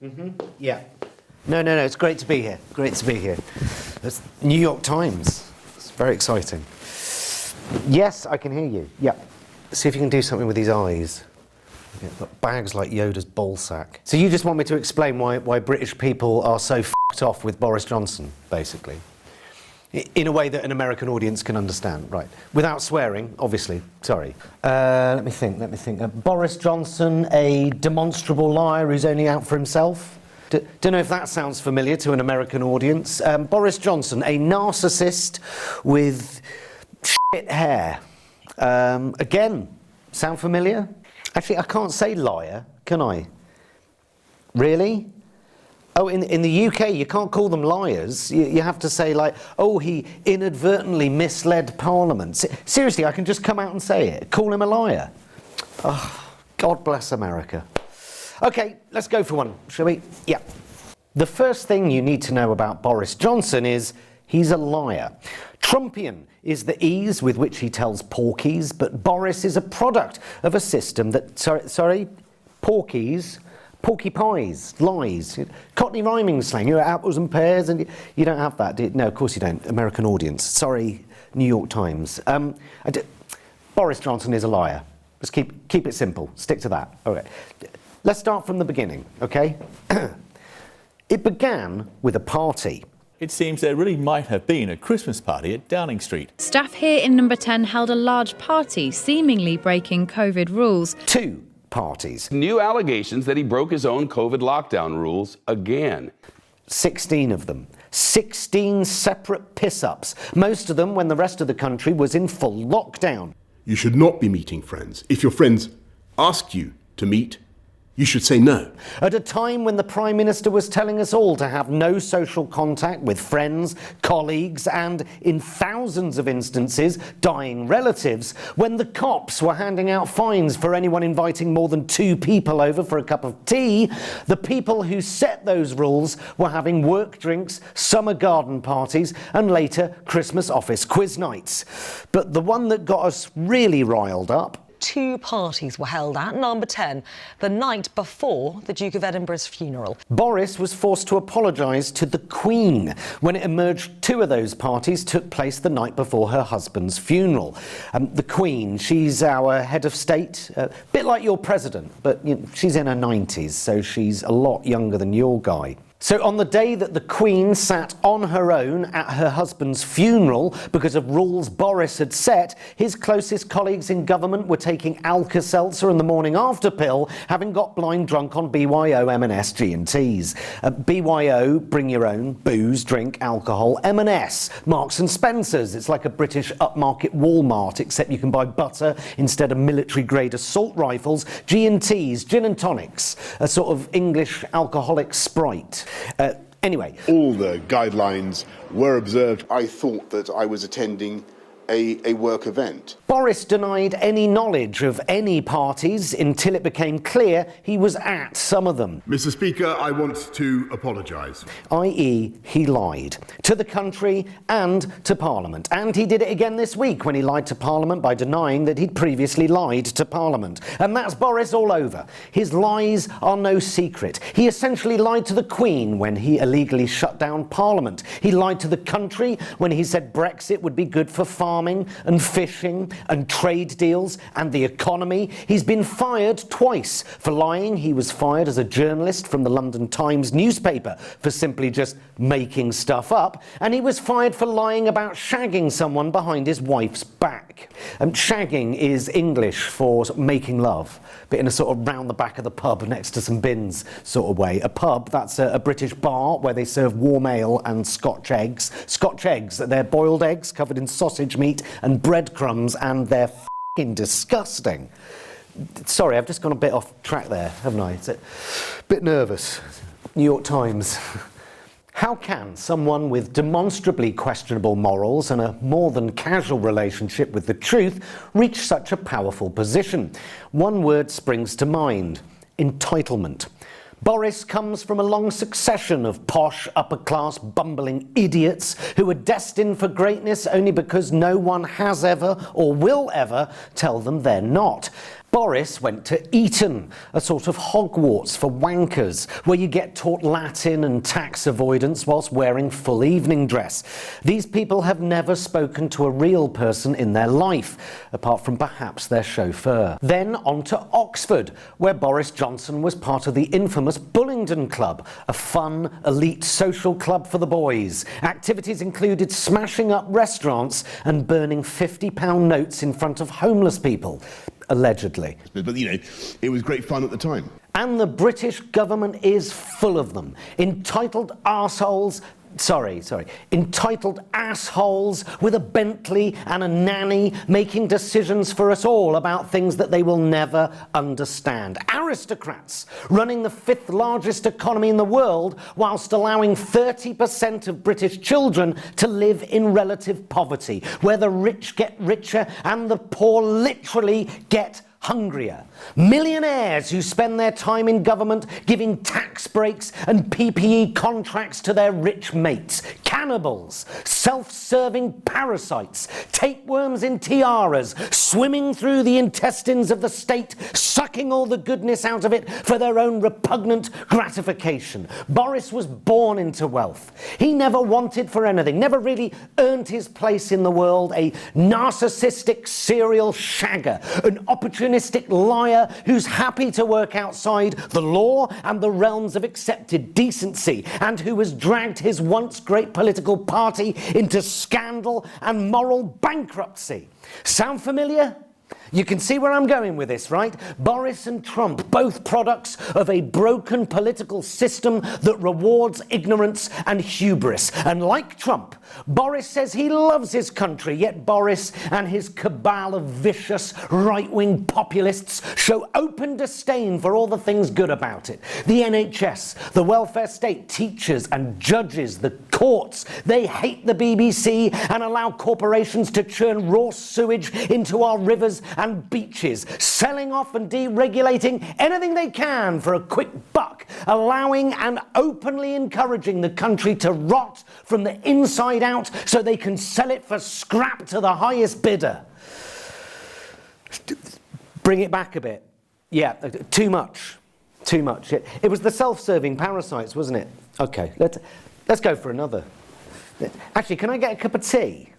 Yeah. No, it's great to be here. Great to be here. It's New York Times. It's very exciting. Yes, I can hear you. Yeah. See if you can do something with these eyes. Yeah, got bags like Yoda's ball sack. So you just want me to explain why British people are so f***ed off with Boris Johnson, basically? In a way that an American audience can understand, right? Without swearing, obviously. Sorry. Let me think. Boris Johnson, a demonstrable liar who's only out for himself? Don't know if that sounds familiar to an American audience. Boris Johnson, a narcissist with shit hair. Again, sound familiar? Actually, I can't say liar, can I? Really? Oh, in the UK, you can't call them liars. You have to say, like, oh, he inadvertently misled Parliament. Seriously, I can just come out and say it. Call him a liar. Oh, God bless America. OK, let's go for one, shall we? Yeah. The first thing you need to know about Boris Johnson is he's a liar. Trumpian is the ease with which he tells porkies, but Boris is a product of a system that... Sorry? Porkies? Porky pies, lies, Cockney rhyming slang, apples and pears, and you don't have that, do you? No, of course you don't. American audience. Sorry, New York Times. Boris Johnson is a liar. Just keep it simple. Stick to that. Okay. Let's start from the beginning, okay? It began with a party. It seems there really might have been a Christmas party at Downing Street. Staff here in number 10 held a large party, seemingly breaking COVID rules. 2 parties. New allegations that he broke his own COVID lockdown rules again. 16 of them. 16 separate piss-ups. Most of them when the rest of the country was in full lockdown. You should not be meeting friends. If your friends ask you to meet, you should say no. At a time when the Prime Minister was telling us all to have no social contact with friends, colleagues and, in thousands of instances, dying relatives, when the cops were handing out fines for anyone inviting more than 2 people over for a cup of tea, the people who set those rules were having work drinks, summer garden parties and later Christmas office quiz nights. But the one that got us really riled up... 2 parties were held at number 10 the night before the Duke of Edinburgh's funeral. Boris was forced to apologise to the Queen when it emerged 2 of those parties took place the night before her husband's funeral. The Queen, she's our head of state, a bit like your president, but she's in her 90s, so she's a lot younger than your guy. So on the day that the Queen sat on her own at her husband's funeral because of rules Boris had set, his closest colleagues in government were taking Alka-Seltzer and the morning after pill, having got blind drunk on BYO, M&S, G&Ts. BYO, bring your own, booze, drink, alcohol. M&S, Marks and Spencer's. It's like a British upmarket Walmart, except you can buy butter instead of military-grade assault rifles. G&T's, gin and tonics, a sort of English alcoholic Sprite. Anyway. All the guidelines were observed. I thought that I was attending a work event. Boris denied any knowledge of any parties until it became clear he was at some of them. Mr. Speaker, I want to apologise. i.e. he lied to the country and to Parliament. And he did it again this week when he lied to Parliament by denying that he'd previously lied to Parliament. And that's Boris all over. His lies are no secret. He essentially lied to the Queen when he illegally shut down Parliament. He lied to the country when he said Brexit would be good for farming and fishing and trade deals and the economy. He's been fired twice for lying. He was fired as a journalist from the London Times newspaper for simply just making stuff up, and he was fired for lying about shagging someone behind his wife's back. Shagging is English for making love, but in a sort of round the back of the pub next to some bins sort of way. A pub, that's a British bar where they serve warm ale and Scotch eggs. Scotch eggs, they're boiled eggs covered in sausage meat and breadcrumbs, and they're f***ing disgusting. Sorry, I've just gone a bit off track there, haven't I? It's a bit nervous. New York Times. How can someone with demonstrably questionable morals and a more than casual relationship with the truth reach such a powerful position? One word springs to mind: entitlement. Boris comes from a long succession of posh, upper-class, bumbling idiots who are destined for greatness only because no one has ever or will ever tell them they're not. Boris went to Eton, a sort of Hogwarts for wankers, where you get taught Latin and tax avoidance whilst wearing full evening dress. These people have never spoken to a real person in their life, apart from perhaps their chauffeur. Then on to Oxford, where Boris Johnson was part of the infamous Bullingdon Club, a fun, elite social club for the boys. Activities included smashing up restaurants and burning £50 notes in front of homeless people. Allegedly. But, you know, it was great fun at the time. And the British government is full of them. Entitled assholes with a Bentley and a nanny making decisions for us all about things that they will never understand. Aristocrats running the 5th largest economy in the world whilst allowing 30% of British children to live in relative poverty, where the rich get richer and the poor literally get hungrier. Millionaires who spend their time in government giving tax breaks and PPE contracts to their rich mates. Cannibals, self-serving parasites, tapeworms in tiaras, swimming through the intestines of the state, sucking all the goodness out of it for their own repugnant gratification. Boris was born into wealth. He never wanted for anything, never really earned his place in the world, a narcissistic serial shagger, an opportunistic liar who's happy to work outside the law and the realms of accepted decency, and who has dragged his once great political party into scandal and moral bankruptcy. Sound familiar? You can see where I'm going with this, right? Boris and Trump, both products of a broken political system that rewards ignorance and hubris. And like Trump, Boris says he loves his country, yet Boris and his cabal of vicious right-wing populists show open disdain for all the things good about it. The NHS, the welfare state, teachers and judges, the courts. They hate the BBC and allow corporations to churn raw sewage into our rivers and beaches, selling off and deregulating anything they can for a quick buck, allowing and openly encouraging the country to rot from the inside out so they can sell it for scrap to the highest bidder. Bring it back a bit. Yeah, too much. Too much. It was the self-serving parasites, wasn't it? Okay, let's go for another. Actually, can I get a cup of tea?